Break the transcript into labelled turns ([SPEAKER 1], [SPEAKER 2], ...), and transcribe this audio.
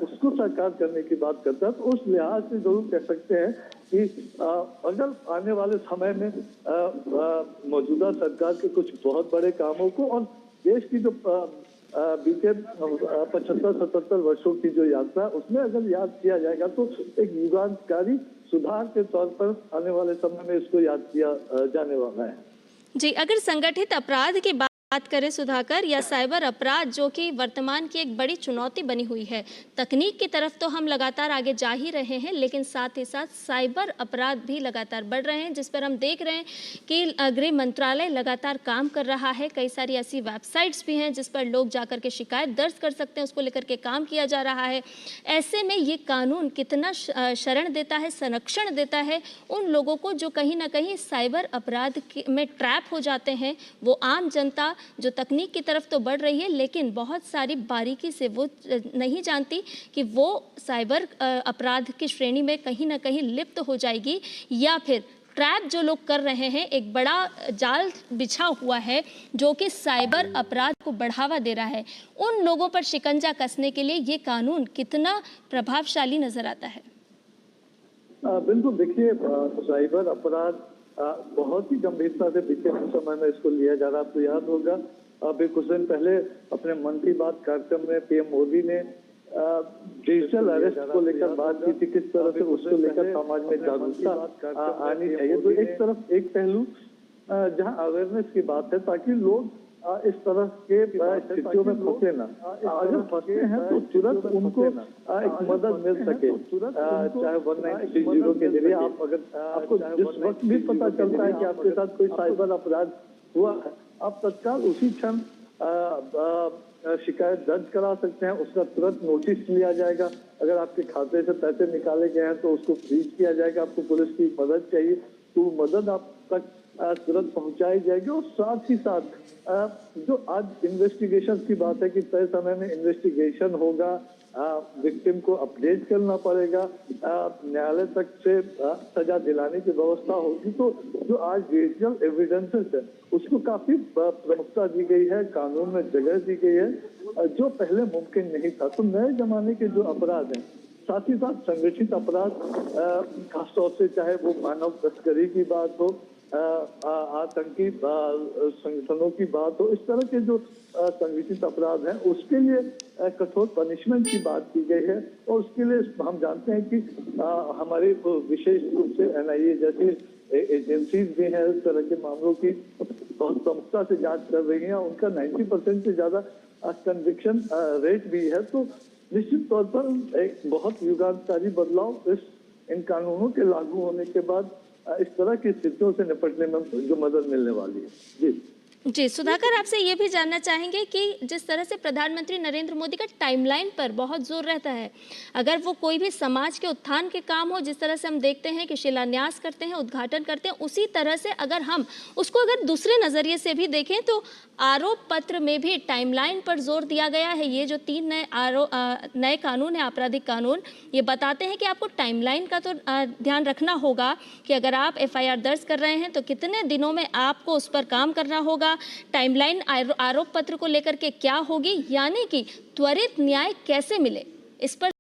[SPEAKER 1] उसको साकार करने की बात करता है। तो उस लिहाज से जरूर कह सकते हैं कि अगर आने वाले समय में मौजूदा सरकार के कुछ बहुत बड़े कामों को और देश की जो बीते 75-77 वर्षों की जो यात्रा उसमें अगर याद किया जाएगा तो एक युगांतकारी सुधार के तौर पर आने वाले समय में इसको याद किया जाने वाला है।
[SPEAKER 2] जी, अगर संगठित अपराध की बात करें सुधाकर, या साइबर अपराध जो कि वर्तमान की एक बड़ी चुनौती बनी हुई है, तकनीक की तरफ तो हम लगातार आगे जा ही रहे हैं, लेकिन साथ ही साथ साइबर अपराध भी लगातार बढ़ रहे हैं, जिस पर हम देख रहे हैं कि गृह मंत्रालय लगातार काम कर रहा है। कई सारी ऐसी वेबसाइट्स भी हैं जिस पर लोग जाकर के शिकायत दर्ज कर सकते हैं, उसको लेकर के काम किया जा रहा है। ऐसे में ये कानून कितना शरण देता है, संरक्षण देता है उन लोगों को जो कहीं ना कहीं साइबर अपराध में ट्रैप हो जाते हैं। वो आम जनता जो तकनीक की तरफ तो बढ़ रही है, लेकिन बहुत सारी बारीकी से वो नहीं जानती कि वो साइबर अपराध की श्रेणी में कहीं ना कहीं लिप्त हो जाएगी, या फिर ट्रैप जो लोग कर रहे हैं, एक बड़ा जाल बिछा हुआ है जो कि साइबर अपराध को बढ़ावा दे रहा है। उन लोगों पर शिकंजा कसने के लिए ये कानून कितना प्रभावशाली नजर आता है?
[SPEAKER 1] बिल्कुल, देखिए साइबर अपराध बहुत ही गंभीरता से बीते समय में इसको लिया जा रहा है। आपको याद होगा अभी कुछ दिन पहले अपने मन की बात कार्यक्रम में पीएम मोदी ने डिजिटल अरेस्ट को लेकर बात की थी, किस तरह से उसको लेकर समाज में जागरूकता आनी चाहिए। तो एक तरफ एक पहलू जहां अवेयरनेस की बात है ताकि लोग इस तरह के स्थितियों में फंसे ना, अगर फंसते हैं तो तुरंत उनको एक मदद मिल सके, चाहे 1930 के जरिए आप अगर आपको जिस वक्त भी पता चलता है कि आपके साथ कोई साइबर अपराध हुआ है, आप तत्काल उसी क्षण शिकायत दर्ज करा सकते हैं। उसका तुरंत नोटिस लिया जाएगा। अगर आपके खाते से पैसे निकाले गए हैं तो उसको फ्रीज किया जाएगा। आपको पुलिस की मदद चाहिए तो मदद आप तक तुरंत पहुंचाई जाएगी। और साथ ही साथ जो आज इन्वेस्टिगेशन की बात है कि तय समय में इन्वेस्टिगेशन होगा, विक्टिम को अपडेट करना पड़ेगा, न्यायालय तक से सजा दिलाने की व्यवस्था होगी। तो जो आज डिजिटल एविडेंसेस है उसको काफी प्रमुखता दी गई है, कानून में जगह दी गई है, जो पहले मुमकिन नहीं था। तो नए जमाने के जो अपराध हैं, साथ ही साथ संगठित अपराध, खासतौर से चाहे वो मानव तस्करी की बात हो, आतंकी संगठनों की बात हो, इस तरह के जो संगठित अपराध हैं उसके लिए कठोर पनिशमेंट की बात की गई है। और उसके लिए हम जानते हैं कि हमारे विशेष रूप से एनआईए जैसी एजेंसीज भी हैं इस तरह के मामलों की बहुत प्रमुखता से जांच कर रही हैं। उनका 90% से ज्यादा कन्विक्शन रेट भी है। तो निश्चित तौर पर एक बहुत युगांतकारी बदलाव इन कानूनों के लागू होने के बाद इस तरह की स्थितियों से निपटने में जो मदद मिलने वाली है।
[SPEAKER 2] जी, सुधाकर, आपसे ये भी जानना चाहेंगे कि जिस तरह से प्रधानमंत्री नरेंद्र मोदी का टाइमलाइन पर बहुत जोर रहता है, अगर वो कोई भी समाज के उत्थान के काम हो, जिस तरह से हम देखते हैं कि शिलान्यास करते हैं, उद्घाटन करते हैं, उसी तरह से अगर हम उसको अगर दूसरे नज़रिए से भी देखें तो आरोप पत्र में भी टाइमलाइन पर जोर दिया गया है। ये जो 3 नए कानून है, आपराधिक कानून, ये बताते हैं कि आपको टाइमलाइन का तो ध्यान रखना होगा कि अगर आप एफआईआर दर्ज कर रहे हैं तो कितने दिनों में आपको उस पर काम करना होगा, टाइमलाइन आरोप पत्र को लेकर के क्या होगी, यानी कि त्वरित न्याय कैसे मिले, इस पर